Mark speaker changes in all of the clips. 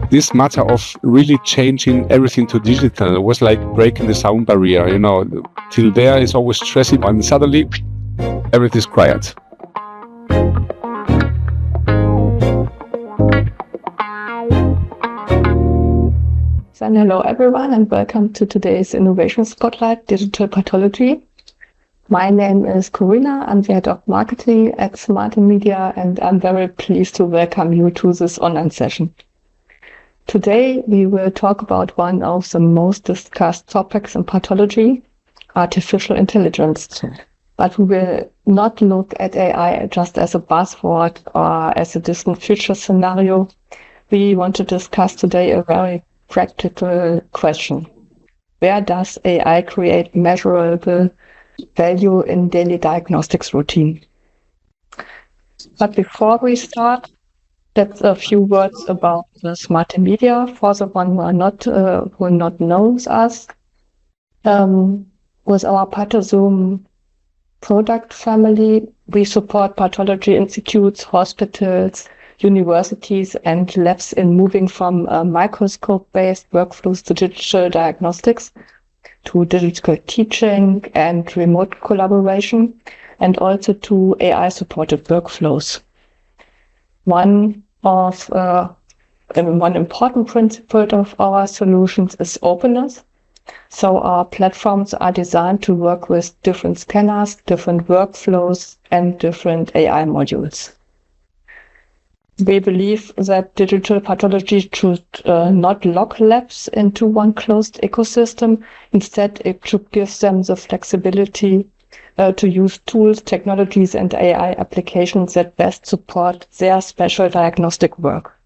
Speaker 1: this matter of really changing everything to digital was like breaking the sound barrier, till there is always stressing and suddenly everything's quiet.
Speaker 2: And hello everyone, and welcome to today's Innovation Spotlight, Digital Pathology. My name is Corina. I'm the head of marketing at Smart Media, and I'm very pleased to welcome you to this online session. Today, we will talk about one of the most discussed topics in pathology, artificial intelligence. But we will not look at AI just as a buzzword or as a distant future scenario. We want to discuss today a very practical question. Where does AI create measurable value in daily diagnostics routine? But before we start, let's a few words about the Smart Media for the one who not knows us. With our Pathozoom product family, we support pathology institutes, hospitals, universities and labs in moving from microscope-based workflows to digital diagnostics, to digital teaching and remote collaboration, and also to AI-supported workflows. One important principle of our solutions is openness. So our platforms are designed to work with different scanners, different workflows, and different AI modules. We believe that digital pathology should not lock labs into one closed ecosystem. Instead, it should give them the flexibility to use tools, technologies, and AI applications that best support their special diagnostic work.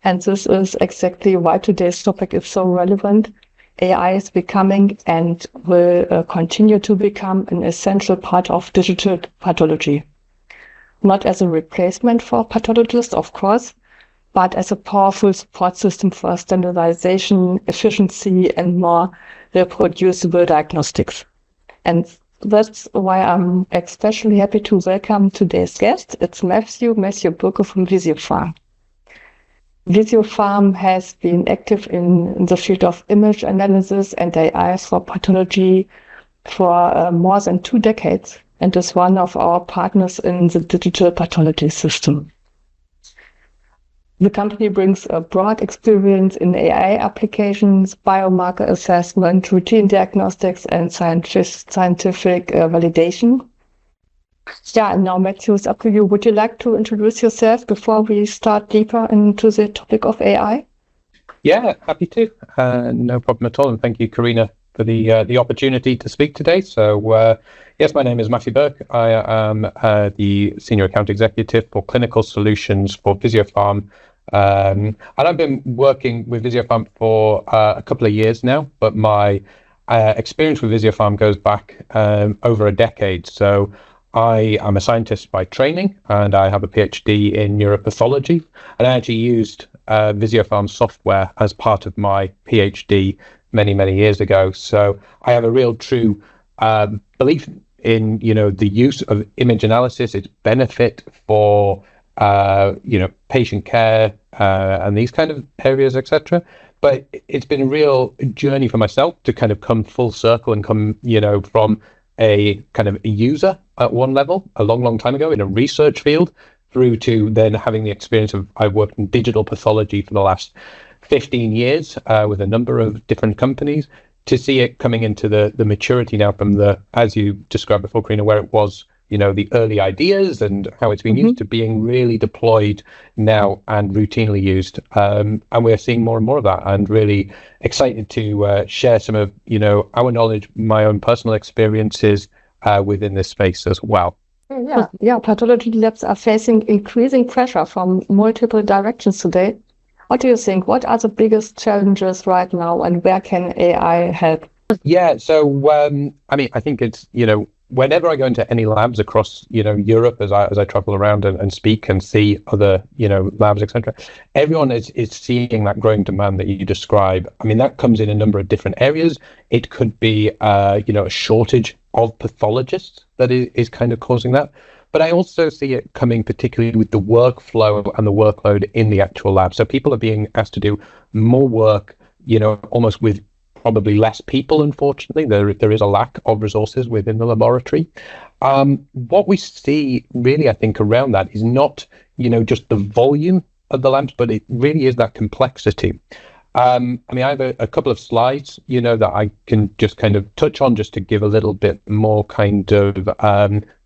Speaker 2: And this is exactly why today's topic is so relevant. AI is becoming and will continue to become an essential part of digital pathology. Not as a replacement for pathologists, of course, but as a powerful support system for standardization, efficiency, and more reproducible diagnostics. And that's why I'm especially happy to welcome today's guest. It's Matthew Burke from Visiopharm. Visiopharm has been active in the field of image analysis and AI for pathology for more than 2 decades, and is one of our partners in the digital pathology system. The company brings a broad experience in AI applications, biomarker assessment, routine diagnostics, and scientific validation. Yeah, and now Matthew, it's up to you. Would you like to introduce yourself before we start deeper into the topic of AI?
Speaker 3: Yeah, happy to. No problem at all. And thank you, Corina, for the opportunity to speak today. So yes, my name is Matthew Burke. I am the Senior Account Executive for Clinical Solutions for Visiopharm. And I've been working with Visiopharm for a couple of years now, but my experience with Visiopharm goes back over a decade. So I am a scientist by training, and I have a PhD in neuropathology, and I actually used Visiopharm software as part of my PhD many years ago. So I have a real true belief in the use of image analysis, its benefit for patient care and these kind of areas, etc. But it's been a real journey for myself to kind of come full circle and come from a kind of a user at one level a long time ago in a research field, through to then having the experience of I've worked in digital pathology for the last 15 years with a number of different companies, to see it coming into the maturity now from the, as you described before, Corina, where it was, the early ideas and how it's been used, to being really deployed now and routinely used. And we're seeing more and more of that, and really excited to share some of, our knowledge, my own personal experiences within this space as well.
Speaker 2: Yeah, pathology labs are facing increasing pressure from multiple directions today. What do you think? What are the biggest challenges right now, and where can AI help?
Speaker 3: Yeah, so I think it's, whenever I go into any labs across, Europe, as I travel around and speak and see other, labs, etc., everyone is seeing that growing demand that you describe. I mean, that comes in a number of different areas. It could be, a shortage of pathologists that is kind of causing that. But I also see it coming particularly with the workflow and the workload in the actual lab. So people are being asked to do more work, almost with probably less people, unfortunately. There is a lack of resources within the laboratory. What we see really, I think, around that is not, just the volume of the labs, but it really is that complexity. I have a couple of slides, that I can just kind of touch on just to give a little bit more kind of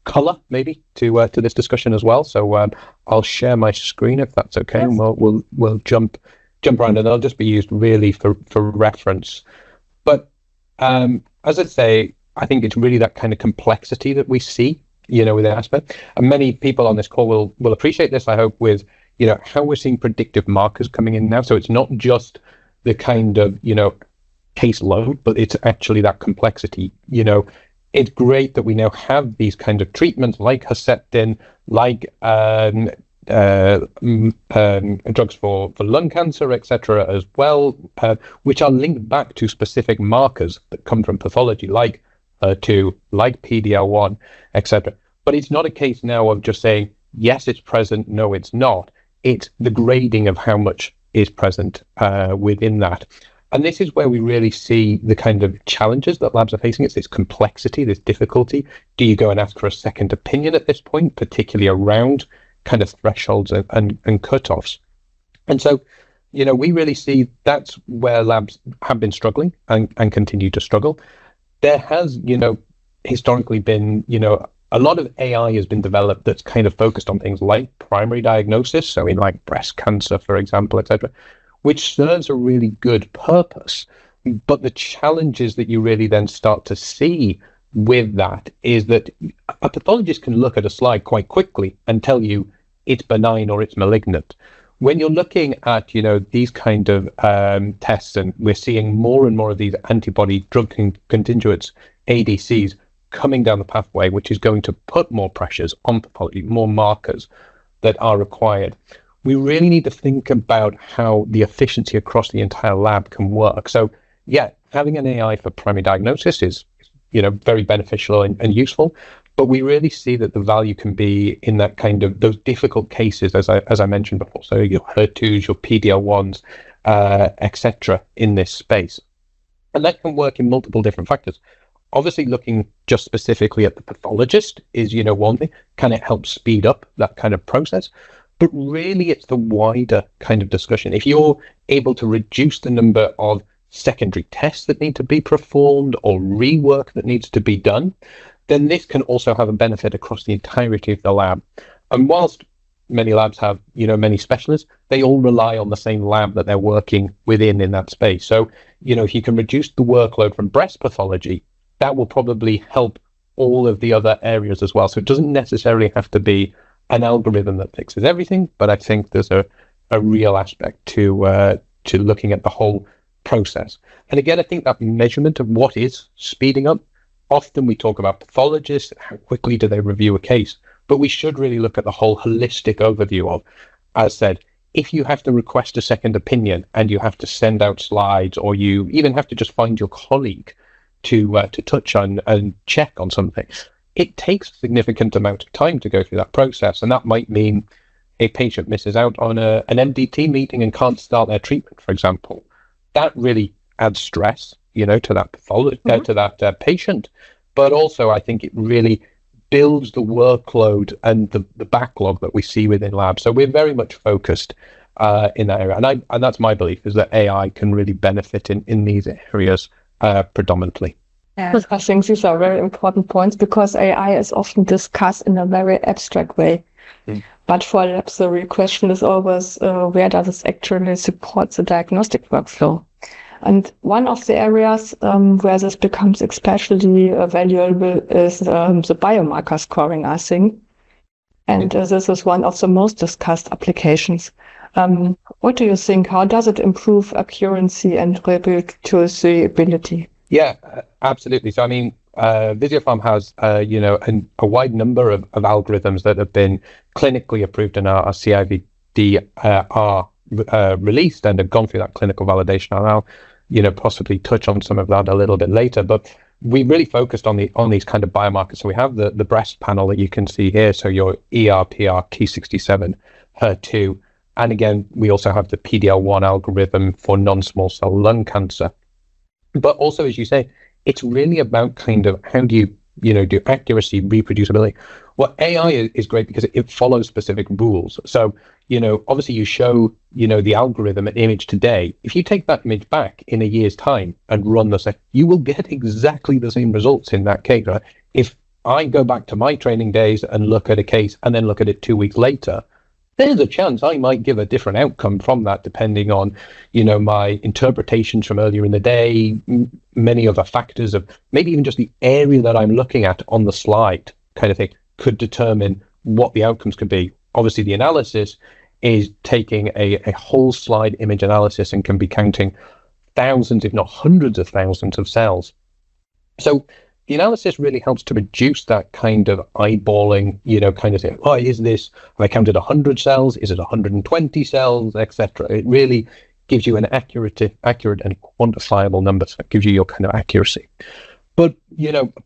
Speaker 3: color maybe to this discussion as well. So I'll share my screen if that's okay, and we'll jump around, and they'll just be used really for reference. But as I say, I think it's really that kind of complexity that we see, with that aspect. And many people on this call will appreciate this, I hope, with how we're seeing predictive markers coming in now. So it's not just the kind of case load, but it's actually that complexity. It's great that we now have these kind of treatments like Herceptin, like drugs for lung cancer, etc., as well, which are linked back to specific markers that come from pathology, like HER2, like PD-L1, etc. But it's not a case now of just saying yes, it's present, no, it's not. It's the grading of how much is present within that. And this is where we really see the kind of challenges that labs are facing. It's this complexity, this difficulty. Do you go and ask for a second opinion at this point, particularly around kind of thresholds and cutoffs? And so, we really see that's where labs have been struggling and continue to struggle. There has, historically been, a lot of AI has been developed that's kind of focused on things like primary diagnosis, so in like breast cancer, for example, etc., which serves a really good purpose. But the challenges that you really then start to see with that is that a pathologist can look at a slide quite quickly and tell you it's benign or it's malignant. When you're looking at, these kind of tests, and we're seeing more and more of these antibody drug conjugates, ADCs, coming down the pathway, which is going to put more pressures on pathology, more markers that are required. We really need to think about how the efficiency across the entire lab can work. So, yeah, having an AI for primary diagnosis is, very beneficial and useful. But we really see that the value can be in that kind of those difficult cases, as I mentioned before. So your HER2s, your PD-L1s, etc. in this space. And that can work in multiple different factors. Obviously, looking just specifically at the pathologist is, one thing. Can it help speed up that kind of process? But really, it's the wider kind of discussion. If you're able to reduce the number of secondary tests that need to be performed or rework that needs to be done, then this can also have a benefit across the entirety of the lab. And whilst many labs have, many specialists, they all rely on the same lab that they're working within in that space. So, if you can reduce the workload from breast pathology, that will probably help all of the other areas as well. So it doesn't necessarily have to be an algorithm that fixes everything, but I think there's a real aspect to looking at the whole process. And again, I think that measurement of what is speeding up, often we talk about pathologists, how quickly do they review a case, but we should really look at the whole holistic overview of, as said, if you have to request a second opinion and you have to send out slides, or you even have to just find your colleague to touch on and check on something, it takes a significant amount of time to go through that process. And that might mean a patient misses out on an MDT meeting and can't start their treatment, for example. That really adds stress, to that to that patient. But also, I think it really builds the workload and the backlog that we see within labs. So we're very much focused in that area. And that's my belief, is that AI can really benefit in these areas predominantly.
Speaker 2: Yeah. I think these are very important points, because AI is often discussed in a very abstract way. But for labs, the real question is always, where does this actually support the diagnostic workflow? And one of the areas where this becomes especially valuable is the biomarker scoring, I think. And this is one of the most discussed applications. What do you think? How does it improve accuracy and reproducibility?
Speaker 3: Yeah, absolutely. So, I mean, Visiopharm has, a wide number of algorithms that have been clinically approved and our CIVD are released and have gone through that clinical validation. And I'll, possibly touch on some of that a little bit later. But we really focused on these kind of biomarkers. So we have the breast panel that you can see here. So your ER/PR, Ki67, HER2, and again, we also have the PD-L1 algorithm for non-small cell lung cancer. But also, as you say, it's really about kind of how do you do accuracy, reproducibility. Well, AI is great because it follows specific rules. So, obviously you show, the algorithm an image today. If you take that image back in a year's time and run you will get exactly the same results in that case, right? If I go back to my training days and look at a case and then look at it 2 weeks later, there's a chance I might give a different outcome from that, depending on, my interpretations from earlier in the day, many other factors of maybe even just the area that I'm looking at on the slide kind of thing could determine what the outcomes could be. Obviously, the analysis is taking a whole slide image analysis and can be counting thousands, if not hundreds of thousands of cells. So the analysis really helps to reduce that kind of eyeballing, kind of thing. Oh, is this, have I counted 100 cells? Is it 120 cells, etc.? It really gives you an accurate and quantifiable number. So it gives you your kind of accuracy. But,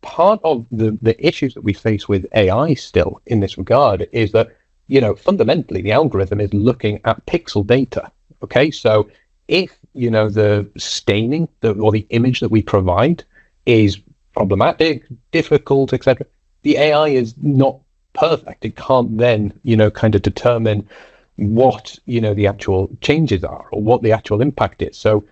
Speaker 3: part of the issues that we face with AI still in this regard is that, fundamentally the algorithm is looking at pixel data. Okay, so if, the staining or the image that we provide is problematic, difficult, etc., the AI is not perfect. It can't then, kind of determine what, the actual changes are or what the actual impact is. So,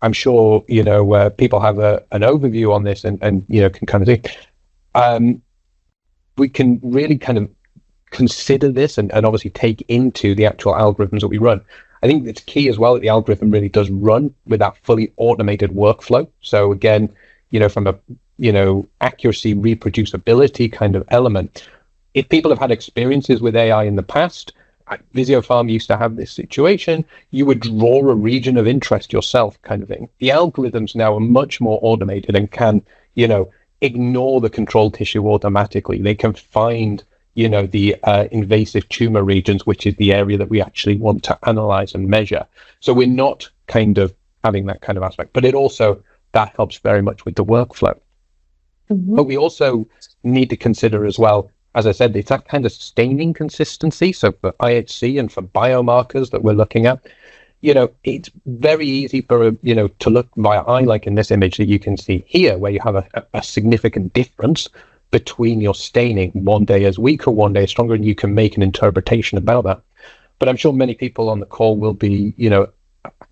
Speaker 3: I'm sure, people have an overview on this and can kind of see. We can really kind of consider this and obviously take into the actual algorithms that we run. I think it's key as well that the algorithm really does run with that fully automated workflow. So again, from a, accuracy, reproducibility kind of element, if people have had experiences with AI in the past, Visiopharm used to have this situation, you would draw a region of interest yourself kind of thing. The algorithms now are much more automated and can, ignore the control tissue automatically. They can find, the invasive tumor regions, which is the area that we actually want to analyze and measure. So we're not kind of having that kind of aspect, but that helps very much with the workflow. Mm-hmm. But we also need to consider as well, as I said, it's that kind of staining consistency. So for IHC and for biomarkers that we're looking at, it's very easy for, to look via eye, like in this image that you can see here, where you have a significant difference between your staining. One day is weaker, one day is stronger, and you can make an interpretation about that. But I'm sure many people on the call will be,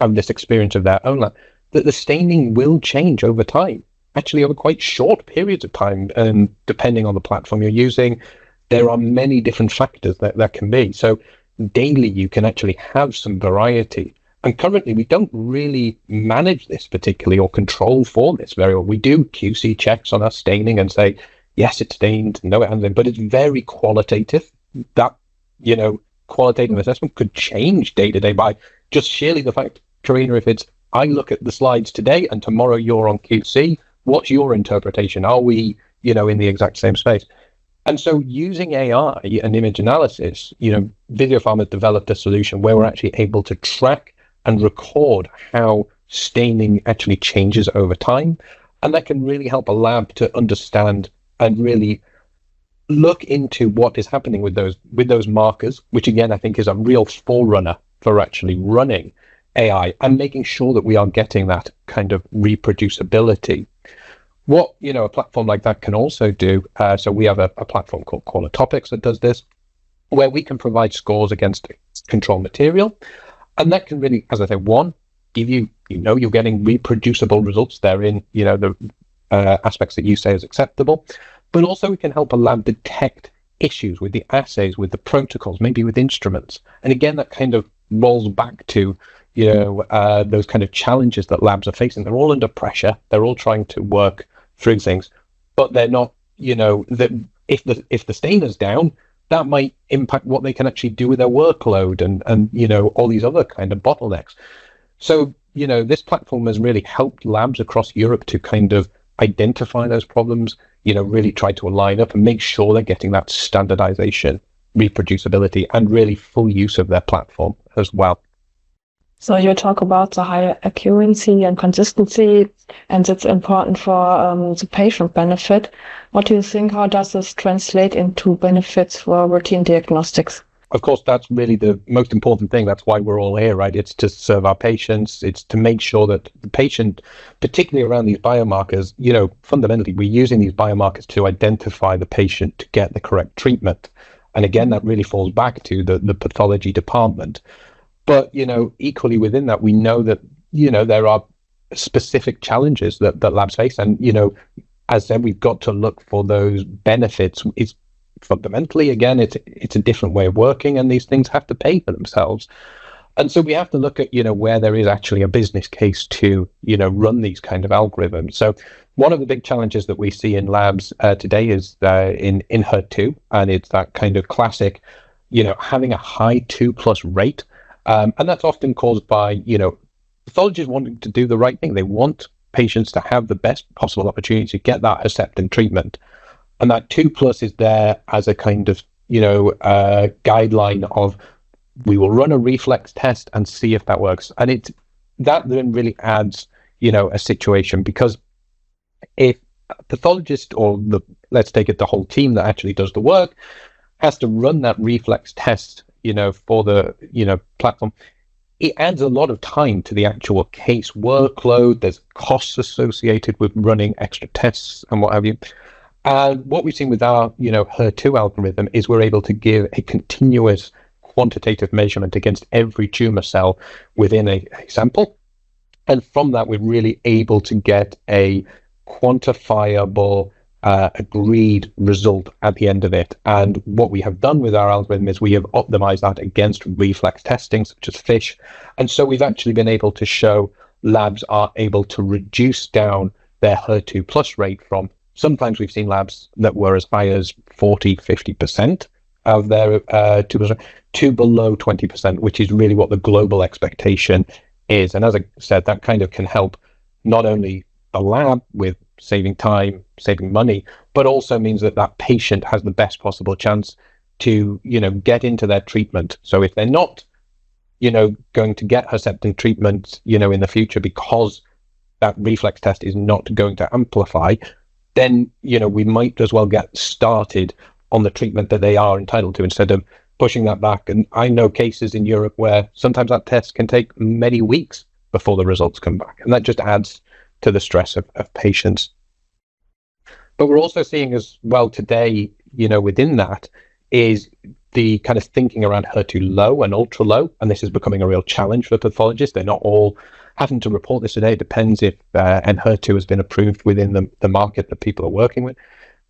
Speaker 3: have this experience of their own, that the staining will change over time. Actually over quite short periods of time, and depending on the platform you're using, there are many different factors that can be. So daily you can actually have some variety, and currently we don't really manage this particularly or control for this very well. We do QC checks on our staining and say yes, it's stained, no it hasn't, but it's very qualitative. That qualitative assessment could change day to day by just sheerly the fact, Corina, if it's I look at the slides today and tomorrow you're on QC, what's your interpretation? Are we, in the exact same space? And so using AI and image analysis, Visiopharm has developed a solution where we're actually able to track and record how staining actually changes over time. And that can really help a lab to understand and really look into what is happening with those markers, which again, I think is a real forerunner for actually running AI and making sure that we are getting that kind of reproducibility. What, a platform like that can also do, so we have a platform called Corina Topics that does this, where we can provide scores against control material. And that can really, as I say, one, give you, you're getting reproducible results there in, the aspects that you say is acceptable. But also we can help a lab detect issues with the assays, with the protocols, maybe with instruments. And again, that kind of rolls back to, those kind of challenges that labs are facing. They're all under pressure. They're all trying to work through things, but they're not, that if the stainer's down, that might impact what they can actually do with their workload and all these other kind of bottlenecks. So, this platform has really helped labs across Europe to kind of identify those problems, really try to align up and make sure they're getting that standardization, reproducibility, and really full use of their platform as well.
Speaker 2: So you talk about the higher accuracy and consistency, and it's important for the patient benefit. What do you think? How does this translate into benefits for routine diagnostics?
Speaker 3: Of course, that's really the most important thing. That's why we're all here, right? It's to serve our patients. It's to make sure that the patient, particularly around these biomarkers, fundamentally, we're using these biomarkers to identify the patient to get the correct treatment. And again, that really falls back to the pathology department. But, equally within that, we know that, there are specific challenges that labs face. And, as said, we've got to look for those benefits. It's fundamentally, again, it's a different way of working, and these things have to pay for themselves. And so we have to look at, where there is actually a business case to, run these kind of algorithms. So one of the big challenges that we see in labs today is in HER2, and it's that kind of classic, having a high 2+ rate. And that's often caused by, pathologists wanting to do the right thing. They want patients to have the best possible opportunity to get that Herceptin treatment. And that 2+ is there as a kind of, guideline of, we will run a reflex test and see if that works. And that then really adds, a situation, because if a pathologist, or let's take it, the whole team that actually does the work, has to run that reflex test, for the, platform, it adds a lot of time to the actual case workload. There's costs associated with running extra tests and what have you. And what we've seen with our, HER2 algorithm is we're able to give a continuous quantitative measurement against every tumor cell within a sample. And from that, we're really able to get a quantifiable, agreed result at the end of it. And what we have done with our algorithm is we have optimized that against reflex testing, such as FISH. And so we've actually been able to show labs are able to reduce down their HER2+ rate from, sometimes we've seen labs that were as high as 40-50% of their to below 20%, which is really what the global expectation is. And as I said, that kind of can help not only the lab with saving time, saving money, but also means that that patient has the best possible chance to, get into their treatment. So if they're not, going to get Herceptin treatment, in the future, because that reflex test is not going to amplify, then, we might as well get started on the treatment that they are entitled to, instead of pushing that back. And I know cases in Europe where sometimes that test can take many weeks before the results come back. And that just adds to the stress of patients. But we're also seeing as well today, within that, is the kind of thinking around HER2 low and ultra low. And this is becoming a real challenge for pathologists. They're not all having to report this today. It depends if HER2 has been approved within the market that people are working with.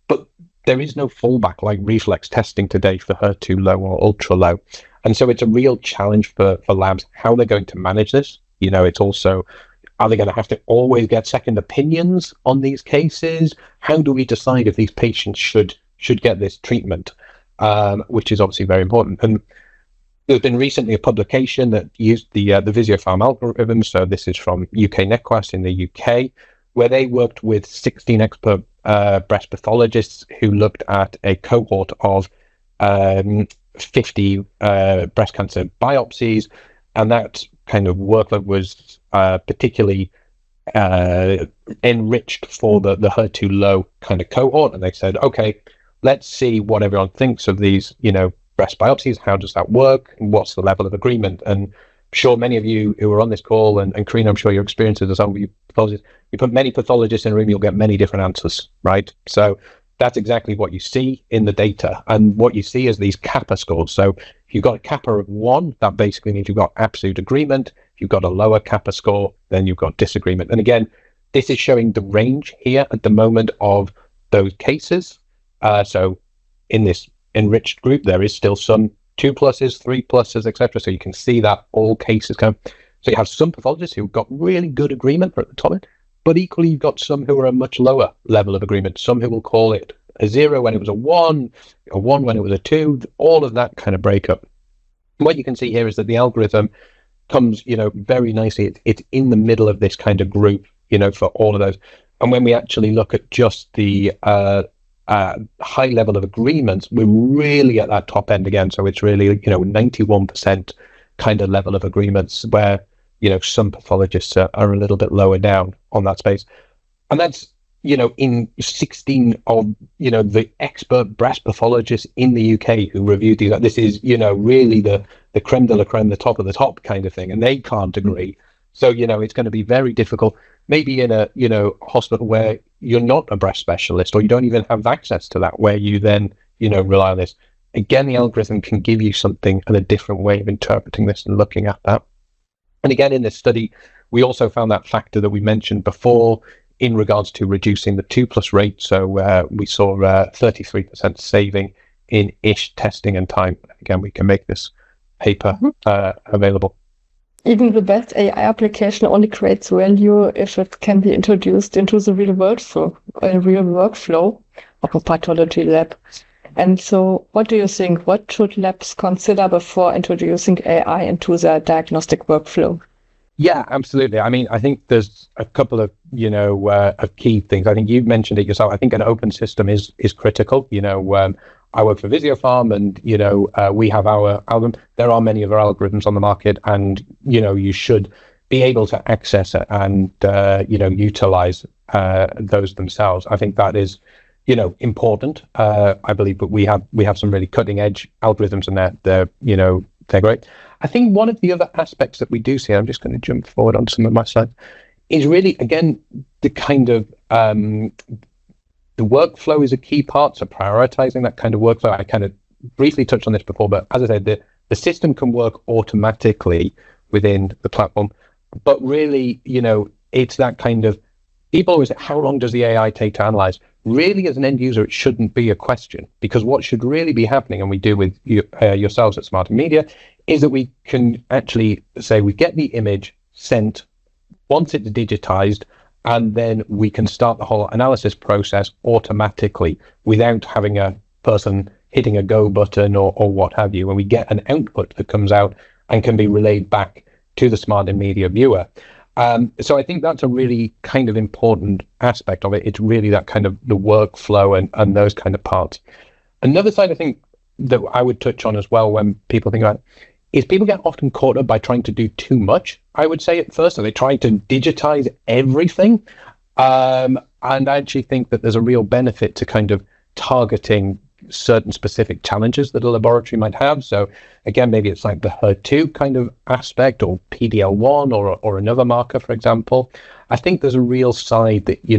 Speaker 3: But there is no fallback like reflex testing today for HER2 low or ultra low. And so it's a real challenge for labs, how they're going to manage this. It's also, are they going to have to always get second opinions on these cases? How do we decide if these patients should get this treatment? Which is obviously very important. And there's been recently a publication that used the Visiopharm algorithm. So this is from UK NetQuest in the UK, where they worked with 16 expert breast pathologists who looked at a cohort of 50 breast cancer biopsies, and that kind of workload was particularly enriched for the HER2 low kind of cohort. And they said, okay, let's see what everyone thinks of these, breast biopsies. How does that work? What's the level of agreement? And I'm sure many of you who are on this call, and Corina, I'm sure your experiences as some of you pathologists, you put many pathologists in a room, you'll get many different answers, right? So that's exactly what you see in the data. And what you see is these kappa scores. So if you've got a kappa of 1, that basically means you've got absolute agreement. If you've got a lower kappa score, then you've got disagreement. And again, this is showing the range here at the moment of those cases. So in this enriched group, there is still some 2+, 3+, etc. So you can see that all cases come. So you have some pathologists who've got really good agreement at the top end, but equally you've got some who are a much lower level of agreement, some who will call it a 0 when it was a 1 when it was a 2, all of that kind of breakup. And what you can see here is that the algorithm comes, very nicely. It's in the middle of this kind of group, for all of those. And when we actually look at just the high level of agreements, we're really at that top end again. So it's really, 91% kind of level of agreements, where some pathologists are a little bit lower down on that space. And that's, in 16 of, the expert breast pathologists in the UK who reviewed these. This is, really the creme de la creme, the top of the top kind of thing. And they can't agree. So, it's going to be very difficult, maybe in a, hospital where you're not a breast specialist, or you don't even have access to that, where you then, rely on this. Again, the algorithm can give you something and a different way of interpreting this and looking at that. And again, in this study, we also found that factor that we mentioned before in regards to reducing the 2+ rate. So we saw 33% saving in ISH testing and time. Again, we can make this paper available.
Speaker 2: Even the best AI application only creates value if it can be introduced into the real workflow of a pathology lab. And so what do you think? What should labs consider before introducing AI into their diagnostic workflow?
Speaker 3: Yeah, absolutely. I mean, I think there's a couple of, of key things. I think you mentioned it yourself. I think an open system is critical. I work for Visiopharm, and, we have our algorithm. There are many of our algorithms on the market, and, you should be able to access it and, utilize those themselves. I think that is, important. I believe, but we have some really cutting edge algorithms, and they're great. I think one of the other aspects that we do see, I'm just going to jump forward on some of my slides, is really, again, the kind of the workflow is a key part. So prioritizing that kind of workflow. I kind of briefly touched on this before, but as I said, the system can work automatically within the platform. But really, it's that kind of, people always say, how long does the AI take to analyze? Really, as an end user, it shouldn't be a question, because what should really be happening, and we do with yourselves at Smarter Media, is that we can actually say we get the image sent once it's digitized, and then we can start the whole analysis process automatically without having a person hitting a go button or what have you. And we get an output that comes out and can be relayed back to the Smarter Media viewer. So I think that's a really kind of important aspect of it. It's really that kind of the workflow and those kind of parts. Another side I think that I would touch on as well when people think about it is people get often caught up by trying to do too much, I would say at first. So they try to digitize everything. And I actually think that there's a real benefit to kind of targeting certain specific challenges that a laboratory might have. So again, maybe it's like the HER2 kind of aspect, or PD-L1 or another marker, for example. I think there's a real side that, you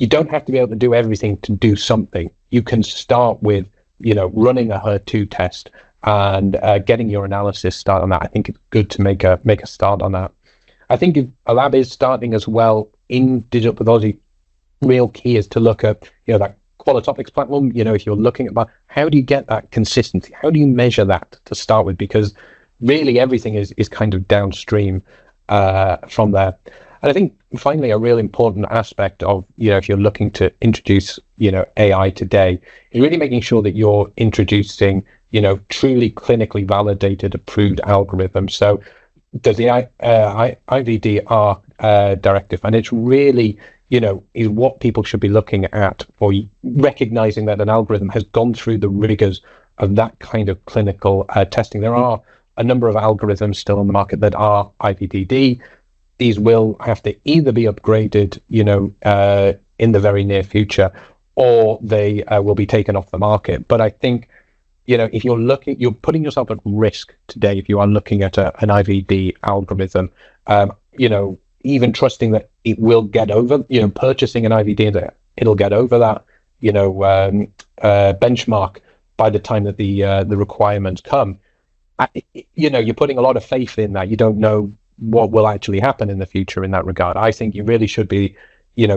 Speaker 3: don't have to be able to do everything to do something. You can start with, running a HER2 test and getting your analysis started on that. I think it's good to make a start on that. I think if a lab is starting as well in digital pathology, real key is to look at, that Qualitopics platform. If you're looking at how do you get that consistency? How do you measure that to start with? Because really everything is kind of downstream from there. And I think finally a real important aspect of, if you're looking to introduce, AI today, is really making sure that you're introducing, truly clinically validated, approved algorithms. So there's the IVDR directive, and it's really, is what people should be looking at for recognizing that an algorithm has gone through the rigors of that kind of clinical testing. There are a number of algorithms still on the market that are IVDD. These will have to either be upgraded, in the very near future, or they will be taken off the market. But I think, if you're putting yourself at risk today if you are looking at an IVD algorithm, even trusting that it will get over, purchasing an IVD and it'll get over that, benchmark by the time that the requirements come. You're putting a lot of faith in that. You don't know what will actually happen in the future in that regard. I think you really should be,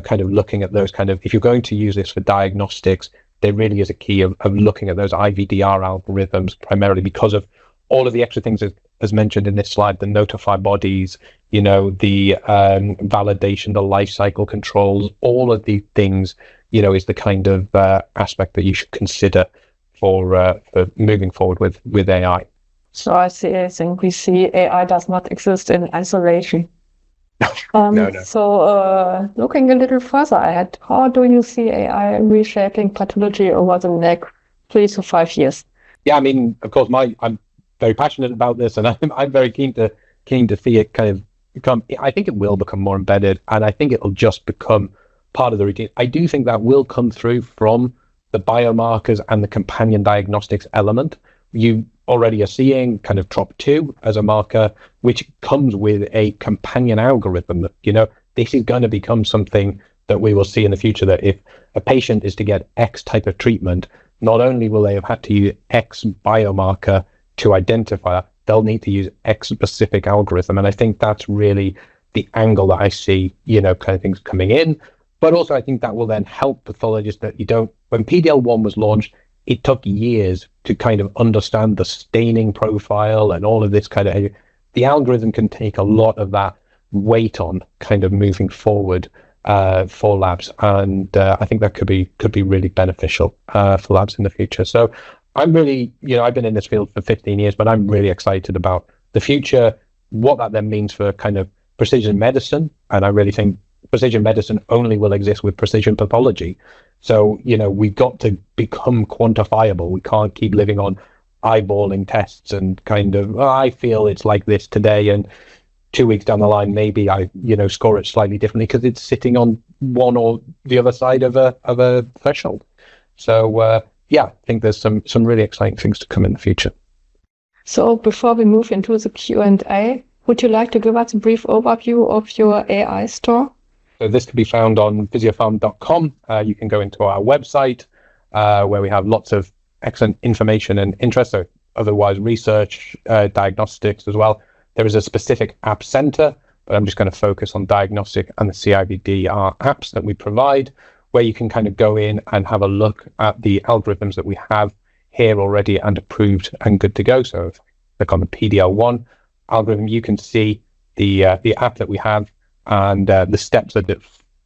Speaker 3: kind of looking at those kind of, if you're going to use this for diagnostics, there really is a key of looking at those IVDR algorithms, primarily because of all of the extra things as mentioned in this slide, the notify bodies, the validation, the life cycle controls, all of the things, is the kind of aspect that you should consider for moving forward with AI.
Speaker 2: So I think we see AI does not exist in isolation.
Speaker 3: No.
Speaker 2: So looking a little further ahead, how do you see AI reshaping pathology over the next 3 to 5 years?
Speaker 3: Yeah, I mean, of course, I'm very passionate about this, and I'm very keen to keen to see it kind of become, I think it will become more embedded, and I think it'll just become part of the routine. I do think that will come through from the biomarkers and the companion diagnostics element. You already are seeing kind of TROP2 as a marker, which comes with a companion algorithm. This is going to become something that we will see in the future, that if a patient is to get X type of treatment, not only will they have had to use X biomarker to identify that, they'll need to use X specific algorithm. And I think that's really the angle that I see, kind of things coming in. But also I think that will then help pathologists that when PDL1 was launched, it took years to kind of understand the staining profile and all of this kind of, the algorithm can take a lot of that weight on kind of moving forward for labs. And I think that could be really beneficial for labs in the future. So I'm really, I've been in this field for 15 years, but I'm really excited about the future, what that then means for kind of precision medicine. And I really think precision medicine only will exist with precision pathology. So, we've got to become quantifiable. We can't keep living on eyeballing tests and kind of, I feel it's like this today, and 2 weeks down the line, maybe I, score it slightly differently because it's sitting on one or the other side of a threshold. So, I think there's some really exciting things to come in the future.
Speaker 2: So before we move into the Q&A, would you like to give us a brief overview of your AI store?
Speaker 3: So this can be found on physiopharm.com. You can go into our website where we have lots of excellent information and interest. So otherwise research, diagnostics as well. There is a specific app center, but I'm just going to focus on diagnostic and the CIVD apps that we provide, where you can kind of go in and have a look at the algorithms that we have here already and approved and good to go. So if I click on the PDL1 algorithm, you can see the app that we have and the steps that it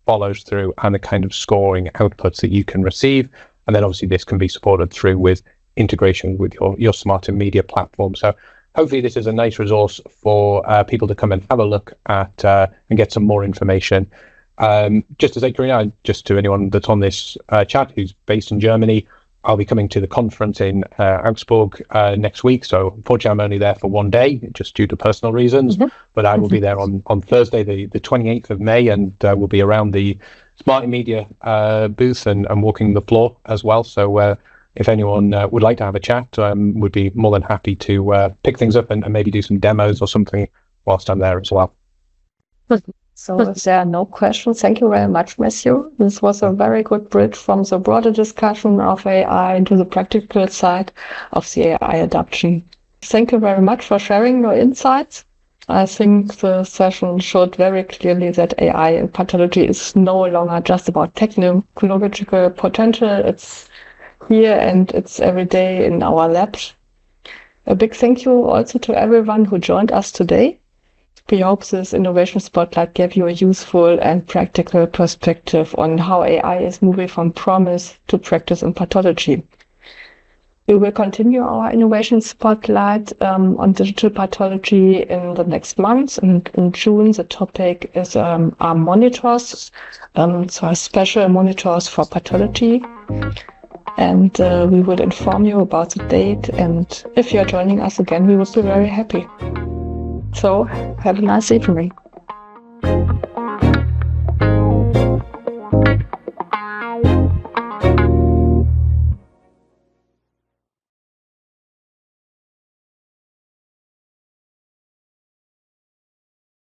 Speaker 3: follows through and the kind of scoring outputs that you can receive. And then obviously this can be supported through with integration with your smarter media platform. So hopefully this is a nice resource for people to come and have a look at and get some more information. Just to say, Corina, just to anyone that's on this chat who's based in Germany, I'll be coming to the conference in Augsburg next week. So unfortunately, I'm only there for one day, just due to personal reasons. Mm-hmm. But I will be there on Thursday, the 28th of May, and we'll be around the Smart Media booth and walking the floor as well. So if anyone would like to have a chat, would be more than happy to pick things up and maybe do some demos or something whilst I'm there as well.
Speaker 2: So if there are no questions, thank you very much, Matthew. This was a very good bridge from the broader discussion of AI into the practical side of the AI adoption. Thank you very much for sharing your insights. I think the session showed very clearly that AI in pathology is no longer just about technological potential. It's here and it's every day in our labs. A big thank you also to everyone who joined us today. We hope this Innovation Spotlight gave you a useful and practical perspective on how AI is moving from promise to practice in pathology. We will continue our Innovation Spotlight on digital pathology in the next month. And in June, the topic is our monitors, so our special monitors for pathology. And we will inform you about the date. And if you're joining us again, we would be very happy. So, have a nice evening.